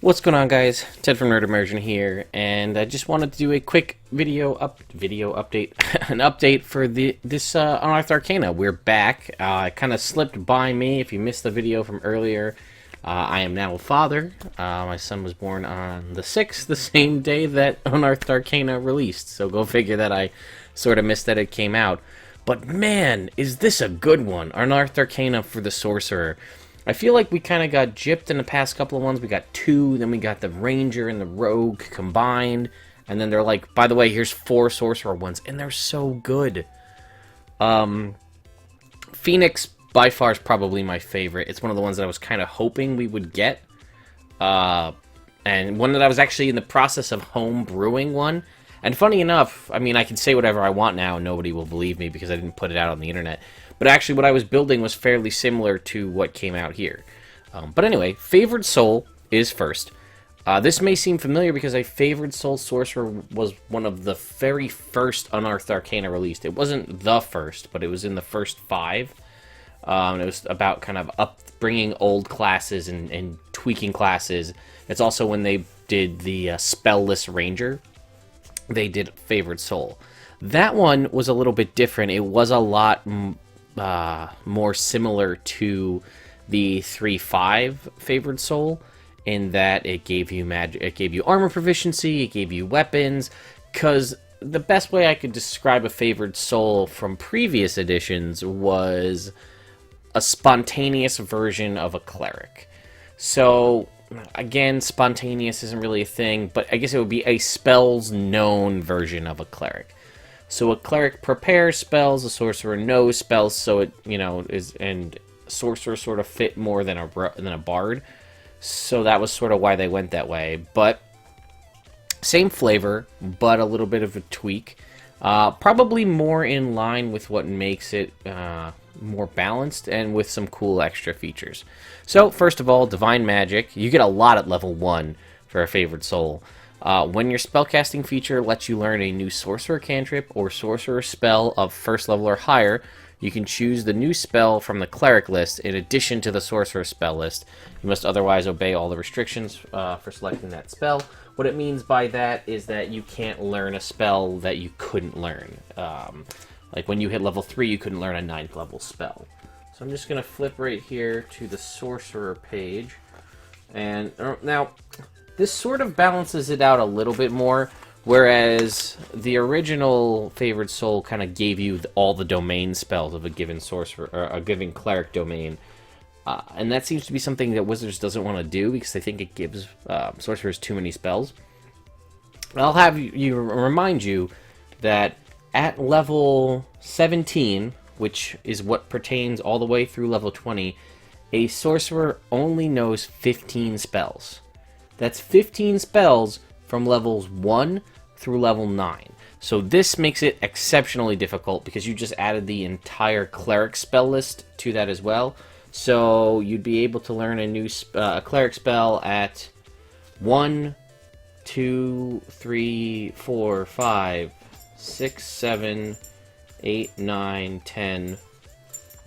What's going on, guys? Ted from Immersion here, and I just wanted to do a quick video update, an update for this Unearthed Arcana. We're back. It kind of slipped by me. If you missed the video from earlier, I am now a father. My son was born on the 6th, the same day that Unearthed Arcana released. So go figure that I sort of missed that it came out. But man, is this a good one? Unearthed Arcana for the Sorcerer. I feel like we kind of got gypped in the past couple of ones. We got 2, then we got the Ranger and the Rogue combined. And then they're like, by the way, here's 4 Sorcerer ones. And they're so good. Phoenix, by far, is probably my favorite. It's one of the ones that I was kind of hoping we would get. And one that I was actually in the process of home brewing one. And funny enough, I mean, I can say whatever I want now and nobody will believe me because I didn't put it out on the internet. But actually, what I was building was fairly similar to what came out here. But anyway, Favored Soul is first. This may seem familiar because a Favored Soul Sorcerer was one of the very first Unearthed Arcana released. It wasn't the first, but it was in the first 5. It was about kind of bringing old classes and tweaking classes. It's also when they did the Spell-less Ranger. They did Favored Soul. That one was a little bit different. It was a lot more similar to the 3-5 Favored Soul in that it gave you magic, it gave you armor proficiency, it gave you weapons. Because the best way I could describe a Favored Soul from previous editions was a spontaneous version of a cleric. So again, spontaneous isn't really a thing, but I guess it would be a spells known version of a cleric. So a cleric prepares spells, a sorcerer knows spells, so it, is, and sorcerer sort of fit more than a bard. So that was sort of why they went that way. But same flavor, but a little bit of a tweak. Probably more in line with what makes it more balanced and with some cool extra features. So first of all, Divine Magic. You get a lot at level 1 for a Favored Soul. When your spellcasting feature lets you learn a new Sorcerer cantrip or Sorcerer spell of first level or higher, you can choose the new spell from the Cleric list in addition to the Sorcerer spell list. You must otherwise obey all the restrictions for selecting that spell. What it means by that is that you can't learn a spell that you couldn't learn. Like when you hit level 3, you couldn't learn a 9th level spell. So I'm just going to flip right here to the Sorcerer page. And now, this sort of balances it out a little bit more, whereas the original Favored Soul kind of gave you all the domain spells of a given sorcerer, or a given cleric domain. And that seems to be something that Wizards doesn't want to do because they think it gives sorcerers too many spells. I'll have you remind you that at level 17, which is what pertains all the way through level 20, a sorcerer only knows 15 spells. That's 15 spells from levels 1 through level 9. So this makes it exceptionally difficult because you just added the entire cleric spell list to that as well. So you'd be able to learn a new cleric spell at 1, 2, 3, 4, 5, 6, 7, 8, 9, 10,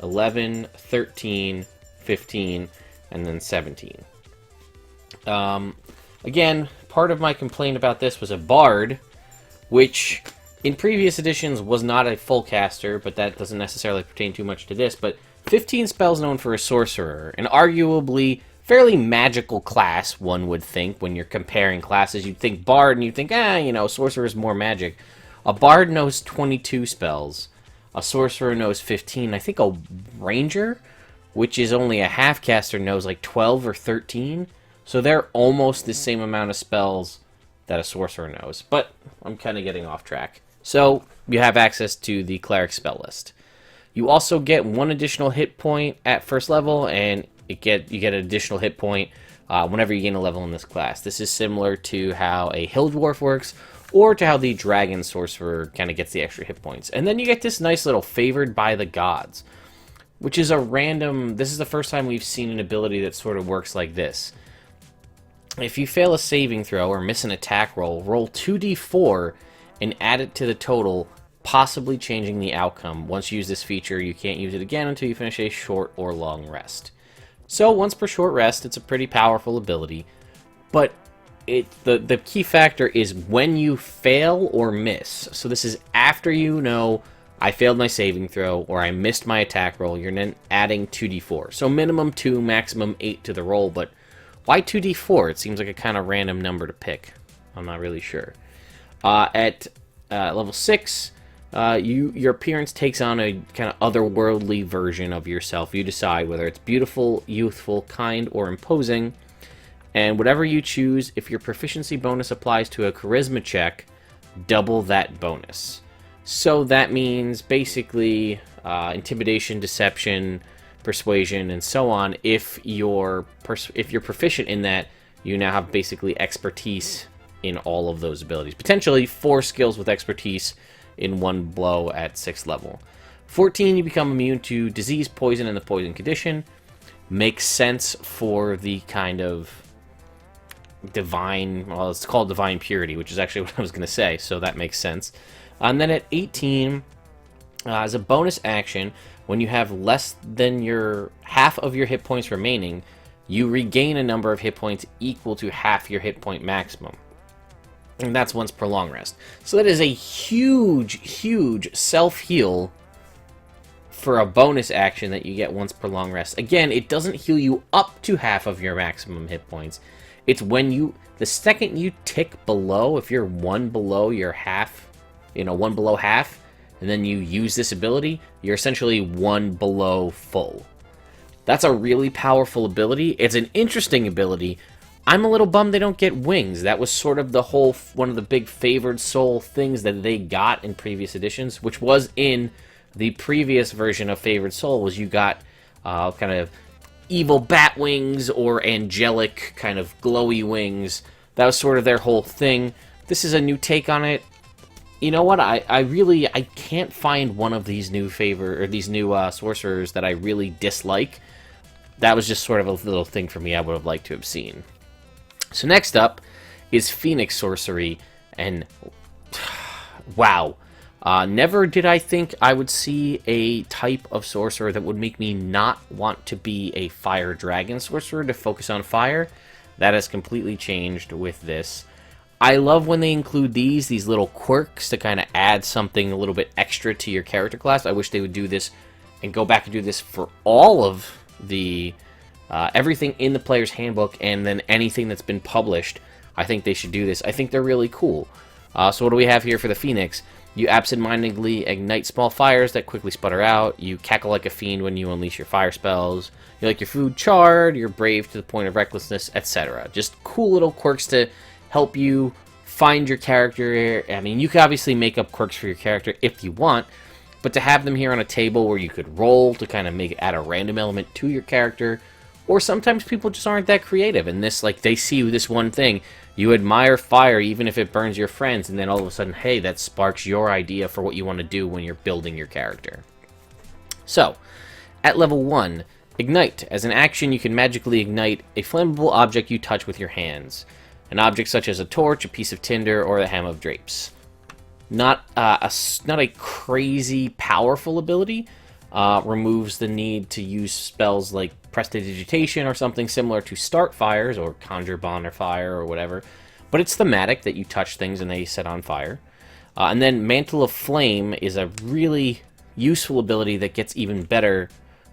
11, 13, 15, and then 17. Again, part of my complaint about this was a bard, which in previous editions was not a full caster, but that doesn't necessarily pertain too much to this, but 15 spells known for a sorcerer, an arguably fairly magical class, one would think. When you're comparing classes, you'd think bard, and you'd think, sorcerer is more magic. A bard knows 22 spells. A sorcerer knows 15. I think a ranger, which is only a half caster, knows like 12 or 13. So they're almost the same amount of spells that a sorcerer knows. But I'm kind of getting off track. So you have access to the cleric spell list. You also get 1 additional hit point at first level, and you get an additional hit point whenever you gain a level in this class. This is similar to how a hill dwarf works, or to how the dragon sorcerer kind of gets the extra hit points. And then you get this nice little favored by the gods, which is a random... This is the first time we've seen an ability that sort of works like this. If you fail a saving throw or miss an attack roll, roll 2d4 and add it to the total, possibly changing the outcome. Once you use this feature, you can't use it again until you finish a short or long rest. So once per short rest, it's a pretty powerful ability. but the key factor is when you fail or miss. So this is after you know I failed my saving throw or I missed my attack roll. You're then adding 2d4. So minimum 2, maximum 8 to the roll. But why 2d4? It seems like a kind of random number to pick. I'm not really sure. At level 6, your appearance takes on a kind of otherworldly version of yourself. You decide whether it's beautiful, youthful, kind, or imposing. And whatever you choose, if your proficiency bonus applies to a charisma check, double that bonus. So that means basically intimidation, deception, persuasion, and so on. If you're proficient in that, you now have basically expertise in all of those abilities. Potentially 4 skills with expertise in one blow at 6th level. 14, you become immune to disease, poison, and the poison condition. Makes sense for the kind of divine, well, it's called divine purity, which is actually what I was going to say, so that makes sense. And then at 18, as a bonus action, when you have less than your half of your hit points remaining, you regain a number of hit points equal to half your hit point maximum. And that's once per long rest. So that is a huge self-heal for a bonus action that you get once per long rest. Again, it doesn't heal you up to half of your maximum hit points. It's when the second you tick below, if you're 1 below your half, 1 below half, and then you use this ability, you're essentially 1 below full. That's a really powerful ability. It's an interesting ability. I'm a little bummed they don't get wings. That was sort of one of the big favored soul things that they got in previous editions, which was in the previous version of Favored Soul, was you got kind of evil bat wings or angelic kind of glowy wings. That was sort of their whole thing. This is a new take on it. You know what? I can't find one of these new sorcerers that I really dislike. That was just sort of a little thing for me I would have liked to have seen. So next up is Phoenix Sorcery, and wow. Never did I think I would see a type of sorcerer that would make me not want to be a fire dragon sorcerer to focus on fire. That has completely changed with this. I love when they include these little quirks to kind of add something a little bit extra to your character class. I wish they would do this and go back and do this for all of the everything in the player's handbook and then anything that's been published. I think they should do this. I think they're really cool. So what do we have here for the Phoenix? You absentmindedly ignite small fires that quickly sputter out. You cackle like a fiend when you unleash your fire spells. You like your food charred. You're brave to the point of recklessness, etc. Just cool little quirks to help you find your character. I mean, you can obviously make up quirks for your character if you want, but to have them here on a table where you could roll to kind of add a random element to your character, or sometimes people just aren't that creative, and this, like, they see this one thing, you admire fire even if it burns your friends, and then all of a sudden, hey, that sparks your idea for what you want to do when you're building your character. So, at level 1, Ignite. As an action, you can magically ignite a flammable object you touch with your hands. An object such as a torch, a piece of tinder, or the hem of drapes. Not a crazy powerful ability. Removes the need to use spells like Prestidigitation or something similar to start fires, or Conjure Bonfire Fire, or whatever. But it's thematic that you touch things and they set on fire. And then Mantle of Flame is a really useful ability that gets even better.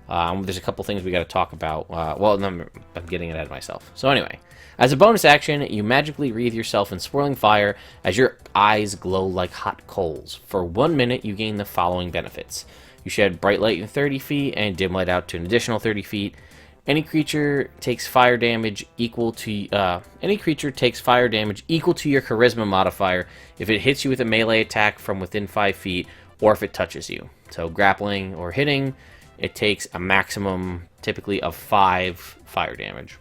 There's a couple things we got to talk about. I'm getting ahead of myself. So anyway, as a bonus action, you magically wreathe yourself in swirling fire as your eyes glow like hot coals. For 1 minute, you gain the following benefits. You shed bright light in 30 feet and dim light out to an additional 30 feet. Any creature takes fire damage equal to your charisma modifier if it hits you with a melee attack from within 5 feet, or if it touches you. So grappling or hitting, it takes a maximum, typically, of 5 fire damage.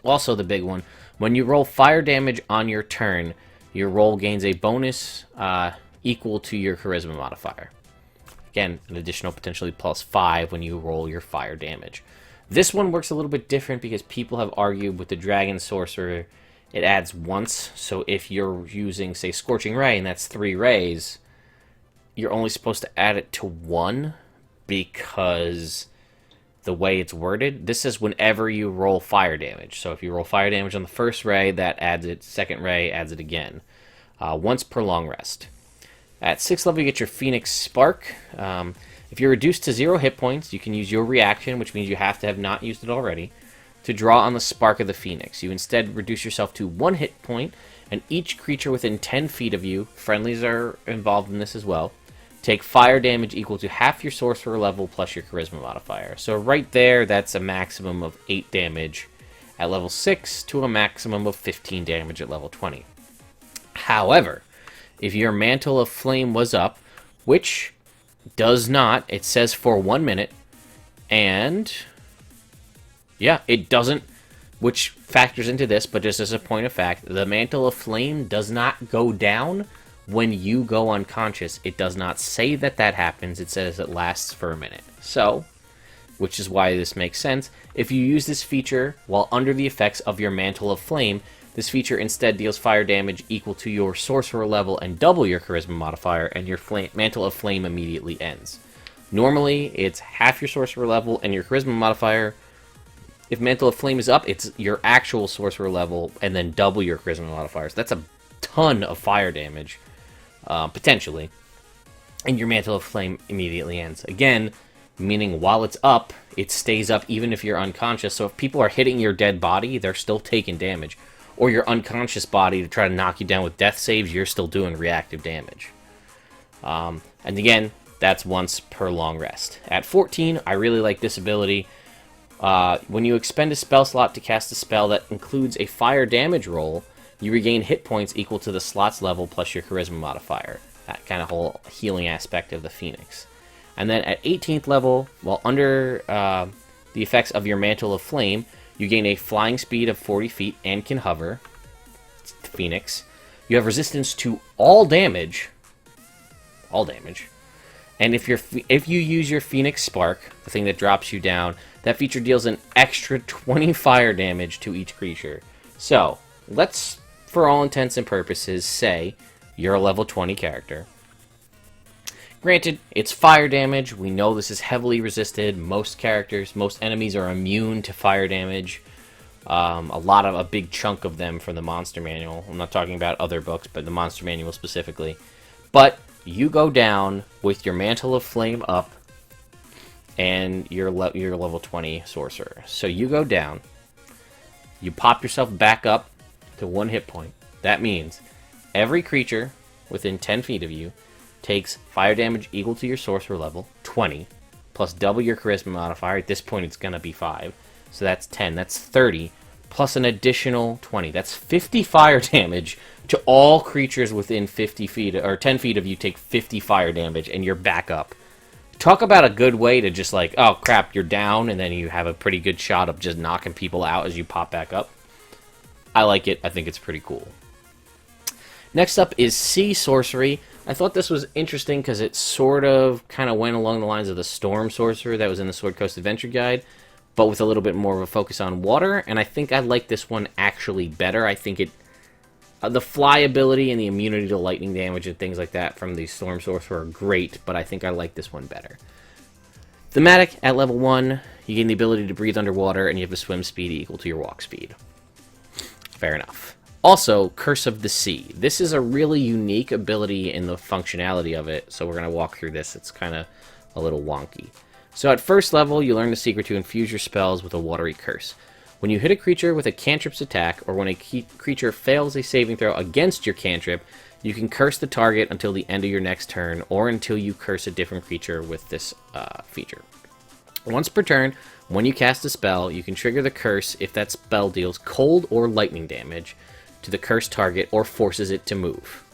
Also, the big one, when you roll fire damage on your turn, your roll gains a bonus equal to your charisma modifier. Again, an additional potentially +5 when you roll your fire damage. This one works a little bit different because people have argued with the Dragon Sorcerer, it adds once. So if you're using, say, Scorching Ray, and that's 3 rays, you're only supposed to add it to 1 because the way it's worded, this says whenever you roll fire damage. So if you roll fire damage on the first ray, that adds it. Second ray adds it again. Once per long rest. At 6th level, you get your Phoenix Spark. If you're reduced to 0 hit points, you can use your reaction, which means you have to have not used it already, to draw on the Spark of the Phoenix. You instead reduce yourself to 1 hit point, and each creature within 10 feet of you, friendlies are involved in this as well, take fire damage equal to half your sorcerer level plus your charisma modifier. So right there, that's a maximum of 8 damage at level 6 to a maximum of 15 damage at level 20. However, if your Mantle of Flame was up, which does not, it says for 1 minute, and yeah, it doesn't, which factors into this, but just as a point of fact, the Mantle of Flame does not go down when you go unconscious. It does not say that that happens. It says it lasts for a minute. So, which is why this makes sense. If you use this feature while under the effects of your Mantle of Flame, this feature instead deals fire damage equal to your sorcerer level and double your charisma modifier, and your Mantle of Flame immediately ends. Normally, it's half your sorcerer level and your charisma modifier. If Mantle of Flame is up, it's your actual sorcerer level and then double your charisma modifiers. That's a ton of fire damage, potentially. And your Mantle of Flame immediately ends. Again, meaning while it's up, it stays up even if you're unconscious. So if people are hitting your dead body, they're still taking damage. Or your unconscious body to try to knock you down with death saves, you're still doing reactive damage. And again, that's once per long rest. At 14, I really like this ability. When you expend a spell slot to cast a spell that includes a fire damage roll, you regain hit points equal to the slot's level plus your charisma modifier. That kind of whole healing aspect of the Phoenix. And then at 18th level, while under the effects of your Mantle of Flame, you gain a flying speed of 40 feet and can hover. It's the Phoenix. You have resistance to all damage. All damage. And if you use your Phoenix Spark, the thing that drops you down, that feature deals an extra 20 fire damage to each creature. So, let's, for all intents and purposes, say you're a level 20 character. Granted, it's fire damage. We know this is heavily resisted. Most enemies are immune to fire damage. A big chunk of them from the Monster Manual. I'm not talking about other books, but the Monster Manual specifically. But you go down with your Mantle of Flame up, and you're level 20 Sorcerer. So you go down, you pop yourself back up to 1 hit point. That means every creature within 10 feet of you takes fire damage equal to your sorcerer level, 20, plus double your charisma modifier. At this point, it's going to be 5. So that's 10. That's 30, plus an additional 20. That's 50 fire damage to all creatures within 50 feet, or 10 feet of you take 50 fire damage, and you're back up. Talk about a good way to just like, oh crap, you're down, and then you have a pretty good shot of just knocking people out as you pop back up. I like it. I think it's pretty cool. Next up is Sea Sorcery. I thought this was interesting because it sort of kind of went along the lines of the Storm Sorcerer that was in the Sword Coast Adventure Guide, but with a little bit more of a focus on water, and I think I like this one actually better. I think the fly ability and the immunity to lightning damage and things like that from the Storm Sorcerer are great, but I think I like this one better. Thematic, at level 1, you gain the ability to breathe underwater, and you have a swim speed equal to your walk speed. Fair enough. Also, Curse of the Sea. This is a really unique ability in the functionality of it, so we're going to walk through this. It's kind of a little wonky. So at first level, you learn the secret to infuse your spells with a watery curse. When you hit a creature with a cantrip's attack, or when a creature fails a saving throw against your cantrip, you can curse the target until the end of your next turn, or until you curse a different creature with this feature. Once per turn, when you cast a spell, you can trigger the curse if that spell deals cold or lightning damage to the cursed target or forces it to move.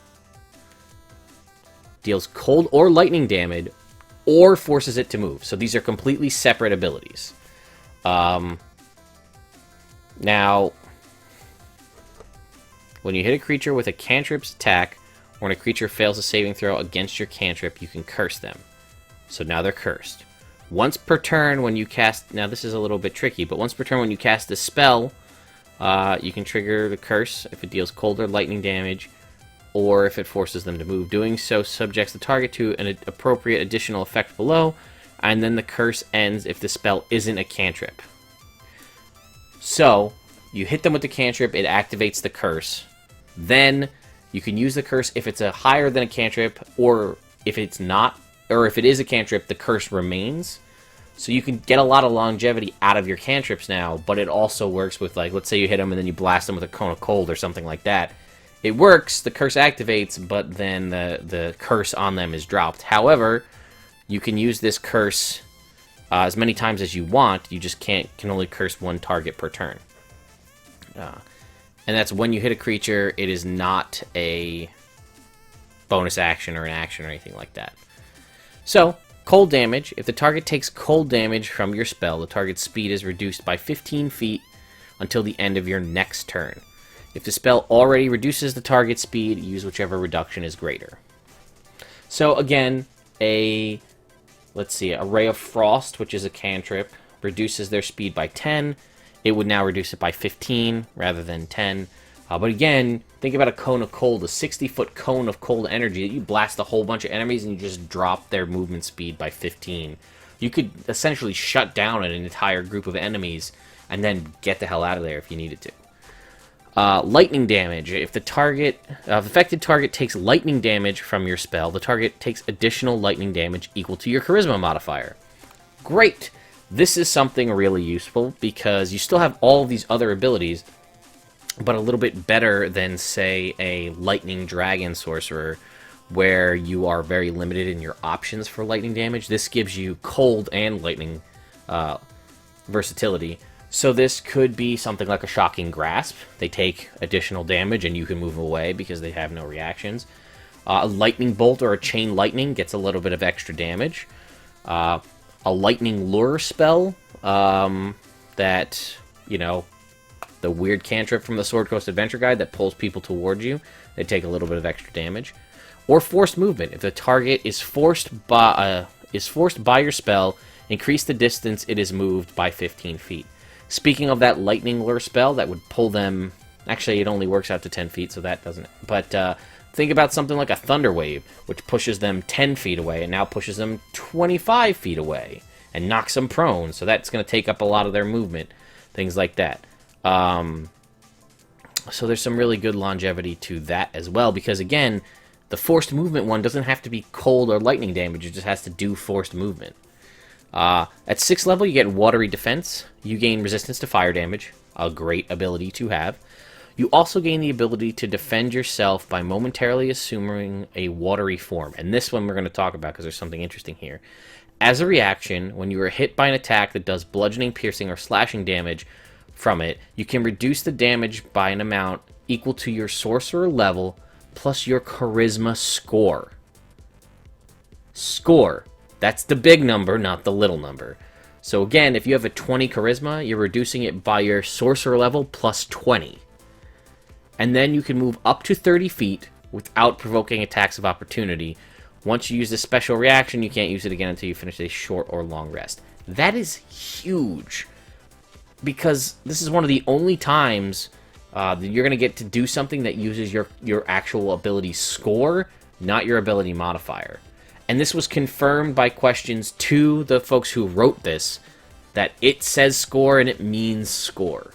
Deals cold or lightning damage or forces it to move. So these are completely separate abilities. Now, when you hit a creature with a cantrip's attack, or when a creature fails a saving throw against your cantrip, you can curse them. So now they're cursed. Once per turn when you cast... Now this is a little bit tricky, but once per turn when you cast a spell, you can trigger the curse if it deals cold or lightning damage, or if it forces them to move. Doing so subjects the target to an appropriate additional effect below, and then the curse ends if the spell isn't a cantrip. So, you hit them with the cantrip, it activates the curse. Then, you can use the curse if it's a higher than a cantrip, or if it's not, or if it is a cantrip, the curse remains. So you can get a lot of longevity out of your cantrips now, but it also works with, like, let's say you hit them and then you blast them with a cone of cold or something like that. It works, the curse activates, but then the curse on them is dropped. However, you can use this curse as many times as you want, you just can only curse one target per turn. And that's when you hit a creature, it is not a bonus action or an action or anything like that. So, cold damage. If the target takes cold damage from your spell, the target's speed is reduced by 15 feet until the end of your next turn. If the spell already reduces the target's speed, use whichever reduction is greater. So again, a Ray of Frost, which is a cantrip, reduces their speed by 10. It would now reduce it by 15 rather than 10. But again, think about a cone of cold, a 60-foot cone of cold energy that you blast a whole bunch of enemies and you just drop their movement speed by 15. You could essentially shut down an entire group of enemies and then get the hell out of there if you needed to. Lightning damage. If the affected target takes lightning damage from your spell, the target takes additional lightning damage equal to your charisma modifier. Great! This is something really useful because you still have all of these other abilities, but a little bit better than, say, a lightning dragon sorcerer, where you are very limited in your options for lightning damage. This gives you cold and lightning versatility. So this could be something like a Shocking Grasp. They take additional damage and you can move away because they have no reactions. A Lightning Bolt or a Chain Lightning gets a little bit of extra damage. A Lightning Lure spell that, you know, the weird cantrip from the Sword Coast Adventure Guide that pulls people towards you. They take a little bit of extra damage. Or Forced Movement. If the target is forced by your spell, increase the distance it is moved by 15 feet. Speaking of that Lightning Lure spell, that would pull them... Actually, it only works out to 10 feet, so that doesn't... But think about something like a Thunder Wave, which pushes them 10 feet away, and now pushes them 25 feet away, and knocks them prone, so that's going to take up a lot of their movement. Things like that. So there's some really good longevity to that as well, because again, the Forced Movement one doesn't have to be cold or lightning damage, it just has to do forced movement. At 6th level, you get Watery Defense. You gain resistance to fire damage, a great ability to have. You also gain the ability to defend yourself by momentarily assuming a watery form. And this one we're going to talk about because there's something interesting here. As a reaction, when you are hit by an attack that does bludgeoning, piercing, or slashing damage from it, you can reduce the damage by an amount equal to your sorcerer level plus your charisma score. Score. That's the big number, not the little number. So again, if you have a 20 charisma, you're reducing it by your sorcerer level plus 20. And then you can move up to 30 feet without provoking attacks of opportunity. Once you use this special reaction, you can't use it again until you finish a short or long rest. That is huge, because this is one of the only times that you're going to get to do something that uses your actual ability score, not your ability modifier. And this was confirmed by questions to the folks who wrote this, that it says score and it means score.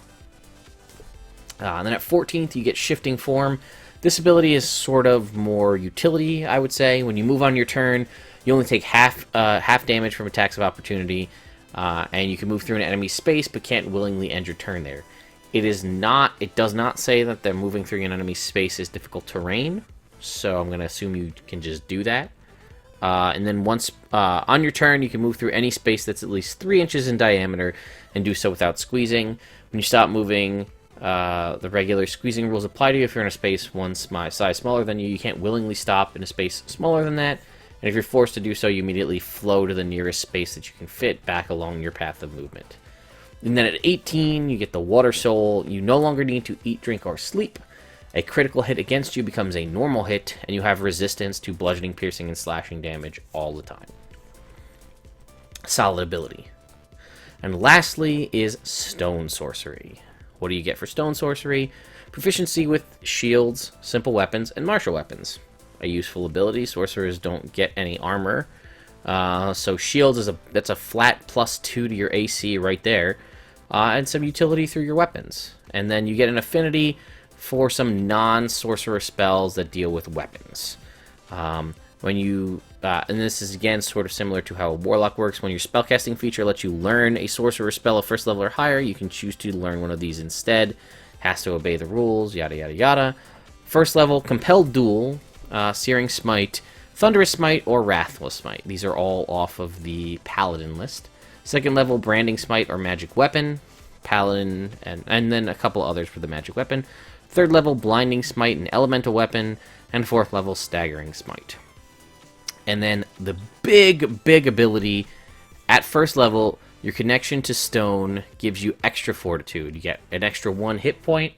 And then at 14th, you get Shifting Form. This ability is sort of more utility, I would say. When you move on your turn, you only take half damage from attacks of opportunity, and you can move through an enemy's space, but can't willingly end your turn there. It does not say that the moving through an enemy's space is difficult terrain, so I'm going to assume you can just do that. And then once on your turn, you can move through any space that's at least 3 inches in diameter and do so without squeezing. When you stop moving, the regular squeezing rules apply to you. If you're in a space one size smaller than you, you can't willingly stop in a space smaller than that. And if you're forced to do so, you immediately flow to the nearest space that you can fit back along your path of movement. And then at 18, you get the Water Soul. You no longer need to eat, drink, or sleep. A critical hit against you becomes a normal hit, and you have resistance to bludgeoning, piercing, and slashing damage all the time. Solid ability. And lastly is Stone Sorcery. What do you get for Stone Sorcery? Proficiency with shields, simple weapons, and martial weapons. A useful ability. Sorcerers don't get any armor, So shields that's a flat +2 to your AC right there, and some utility through your weapons. And then you get an affinity for some non-sorcerer spells that deal with weapons. When you and this is again sort of similar to how a warlock works. When your spellcasting feature lets you learn a sorcerer spell of first level or higher, you can choose to learn one of these instead. Has to obey the rules, yada yada yada. First level, Compelled Duel, Searing Smite, Thunderous Smite, or Wrathful Smite. These are all off of the Paladin list. Second level, Branding Smite or Magic Weapon, Paladin, and then a couple others for the Magic Weapon. Third level, Blinding Smite and Elemental Weapon, and fourth level, Staggering Smite. And then the big ability at first level, your connection to stone gives you extra fortitude. You get an extra 1 hit point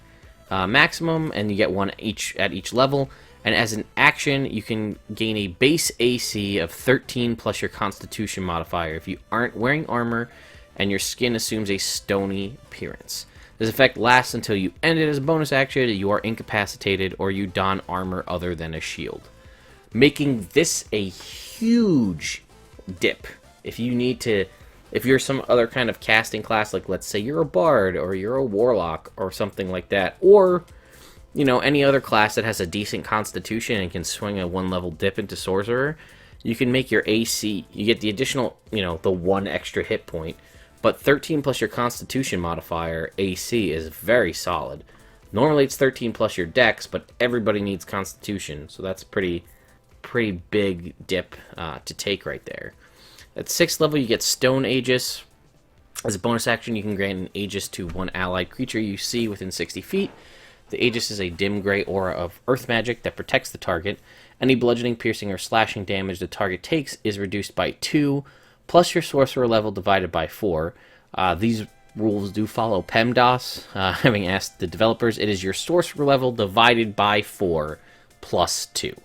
maximum, and you get one at each level. And as an action, you can gain a base AC of 13 plus your Constitution modifier if you aren't wearing armor and your skin assumes a stony appearance. This effect lasts until you end it as a bonus action, you are incapacitated, or you don armor other than a shield. Making this a huge dip. If you're some other kind of casting class, like let's say you're a bard, or you're a warlock, or something like that, or, you know, any other class that has a decent constitution and can swing a 1-level dip into sorcerer, you can make your AC, you get the additional, the 1 extra hit point, but 13 plus your constitution modifier, AC, is very solid. Normally it's 13 plus your dex, but everybody needs constitution, so that's pretty big dip to take right there. At 6th level, you get Stone Aegis. As a bonus action, you can grant an Aegis to one allied creature you see within 60 feet. The Aegis is a dim gray aura of earth magic that protects the target. Any bludgeoning, piercing, or slashing damage the target takes is reduced by 2, plus your sorcerer level divided by 4. These rules do follow PEMDAS. Having asked the developers, it is your sorcerer level divided by 4 plus 2.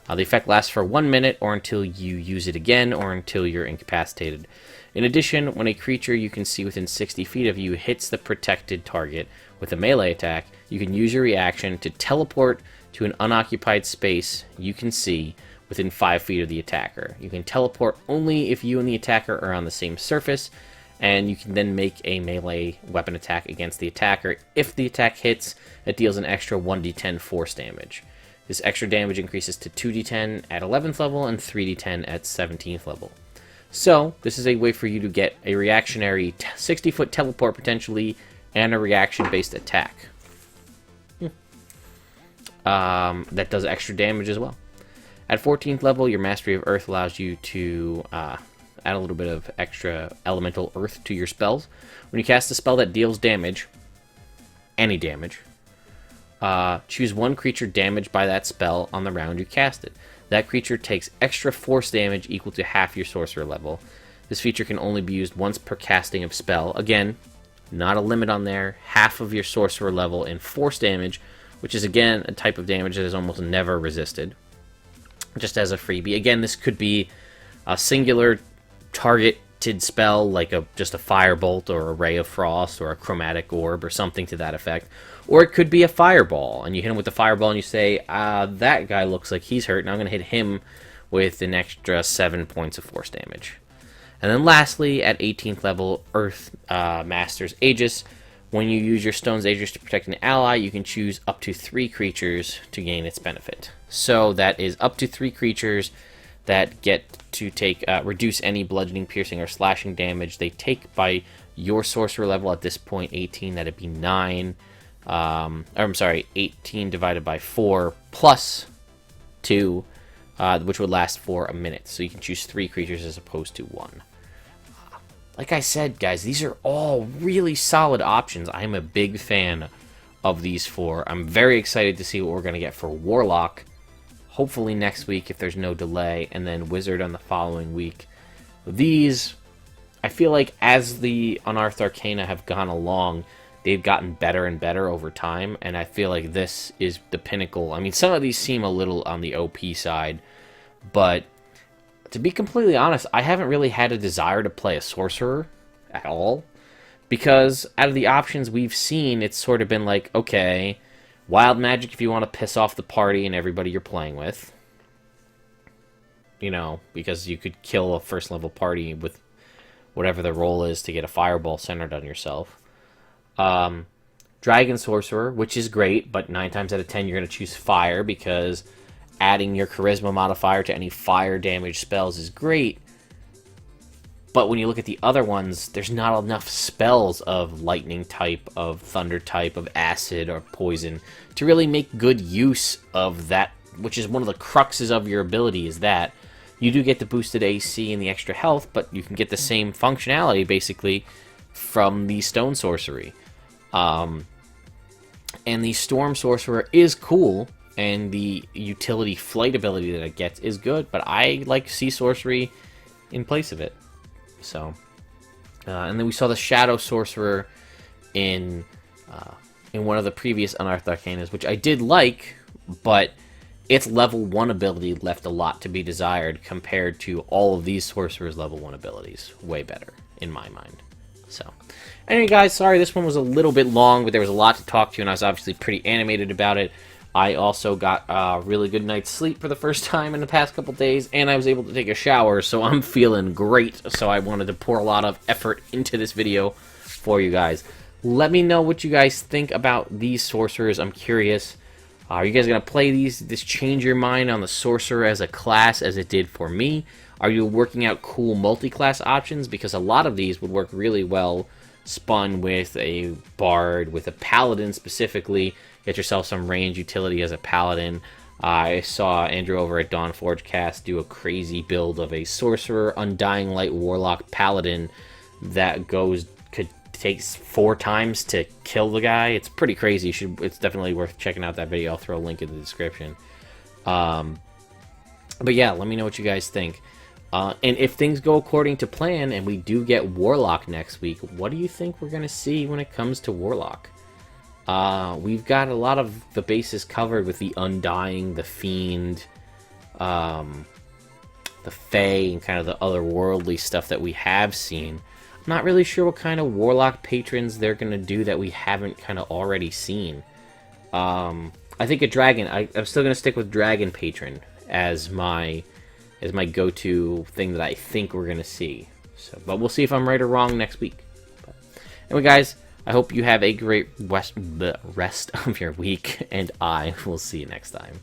The effect lasts for 1 minute, or until you use it again, or until you're incapacitated. In addition, when a creature you can see within 60 feet of you hits the protected target with a melee attack, you can use your reaction to teleport to an unoccupied space you can see within 5 feet of the attacker. You can teleport only if you and the attacker are on the same surface, and you can then make a melee weapon attack against the attacker. If the attack hits, it deals an extra 1d10 force damage. This extra damage increases to 2d10 at 11th level and 3d10 at 17th level. So, this is a way for you to get a reactionary 60-foot teleport potentially, and a reaction-based attack. That does extra damage as well. At 14th level, your Mastery of Earth allows you to add a little bit of extra elemental earth to your spells. When you cast a spell that deals damage, any damage, choose one creature damaged by that spell on the round you cast it. That creature takes extra force damage equal to half your sorcerer level. This feature can only be used once per casting of spell. Again, not a limit on there. Half of your sorcerer level in force damage, which is again a type of damage that is almost never resisted. Just as a freebie. Again, this could be a singular targeted spell, like just a firebolt or a ray of frost or a chromatic orb or something to that effect. Or it could be a fireball, and you hit him with the fireball and you say, that guy looks like he's hurt, and I'm going to hit him with an extra 7 points of force damage. And then lastly, at 18th level, Earth Master's Aegis. When you use your Stone's Aegis to protect an ally, you can choose up to 3 creatures to gain its benefit. So that is up to 3 creatures that get to take reduce any bludgeoning, piercing, or slashing damage they take by your sorcerer level. At this point, 18, that'd be 9. 18 divided by 4 plus 2, which would last for a minute. So you can choose 3 creatures as opposed to 1. Like I said, guys, these are all really solid options. I'm a big fan of these 4. I'm very excited to see what we're going to get for Warlock. Hopefully next week if there's no delay, and then Wizard on the following week. These, I feel like as the Unearthed Arcana have gone along, they've gotten better and better over time, and I feel like this is the pinnacle. I mean, some of these seem a little on the OP side, but to be completely honest, I haven't really had a desire to play a Sorcerer at all, because out of the options we've seen, it's sort of been like, okay, Wild Magic if you want to piss off the party and everybody you're playing with. you know, because you could kill a first level party with whatever the role is to get a fireball centered on yourself. Dragon Sorcerer, which is great, but 9 times out of 10 you're going to choose fire because adding your charisma modifier to any fire damage spells is great. But when you look at the other ones, there's not enough spells of lightning type, of thunder type, of acid or poison to really make good use of that, which is one of the cruxes of your ability, is that you do get the boosted AC and the extra health, but you can get the same functionality, basically, from the Stone Sorcery. And the Storm Sorcerer is cool, and the utility flight ability that it gets is good, but I like Sea Sorcery in place of it. So, and then we saw the Shadow Sorcerer in one of the previous Unearthed Arcanas, which I did like, but its level 1 ability left a lot to be desired compared to all of these Sorcerers' level 1 abilities. Way better, in my mind. So, anyway guys, sorry this one was a little bit long, but there was a lot to talk to, and I was obviously pretty animated about it. I also got a really good night's sleep for the first time in the past couple days, and I was able to take a shower, so I'm feeling great. So I wanted to pour a lot of effort into this video for you guys. Let me know what you guys think about these Sorcerers. I'm curious. Are you guys going to play these? Did this change your mind on the Sorcerer as a class as it did for me? Are you working out cool multi-class options? Because a lot of these would work really well spun with a Bard, with a Paladin specifically. Get yourself some range utility as a Paladin. I saw Andrew over at DawnForgedCast do a crazy build of a Sorcerer, Undying Light Warlock Paladin that could take 4 times to kill the guy. It's pretty crazy. It's definitely worth checking out that video. I'll throw a link in the description. But yeah, let me know what you guys think. And if things go according to plan and we do get Warlock next week, what do you think we're going to see when it comes to Warlock? We've got a lot of the bases covered with the Undying, the Fiend, the Fae, and kind of the otherworldly stuff that we have seen. I'm not really sure what kind of Warlock patrons they're going to do that we haven't kind of already seen. I think a Dragon, I'm still going to stick with Dragon Patron as my go-to thing that I think we're going to see. So, but we'll see if I'm right or wrong next week. But anyway, guys, I hope you have a great rest of your week, and I will see you next time.